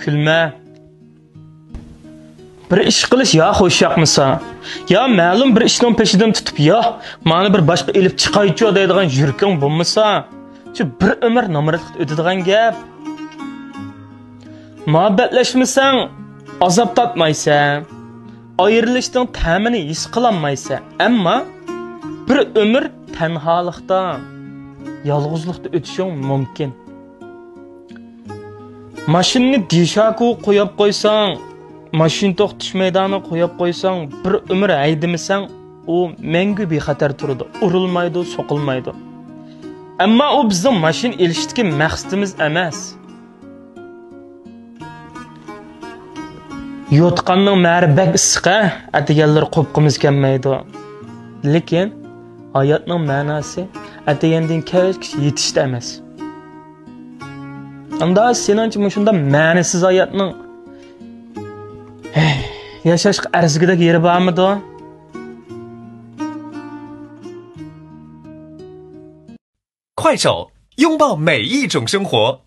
Külme. Bir iş qilish ya xo'sh yoqmasa, ya ma'lum bir ishning peshidan tutib ya, meni bir boshqa elib chiqaychi deydigan yurking bo'lmasa, shu bir umr nomardlik o'tadigan gap. Muhabbatlashmasang, azob tatmaysan, ayrilishning ta'mini his qilolmaysan, ammo bir umr tanholikda, yolg'izlikda o'tishing mumkin. Mashinani dishaku qo'yib qo'ysang, mashina to'xtash maydoniga qo'yib qo'ysang, bir umr haydamasang, u mangu bexatar turadi, urilmaydi, so'qilmaydi. Ammo u bizning mashina elishdagi maqsadimiz emas. Yotqanning ma'ribak isqa ataganlar qo'pqimiz kelmaydi. Lekin hayotning ma'nosi atagandan kechish yetishda emas. Anda senanchi shunda ma'nisiz hayotning yashashga arzigidek yeri bormidi? 快手，拥抱每一种生活。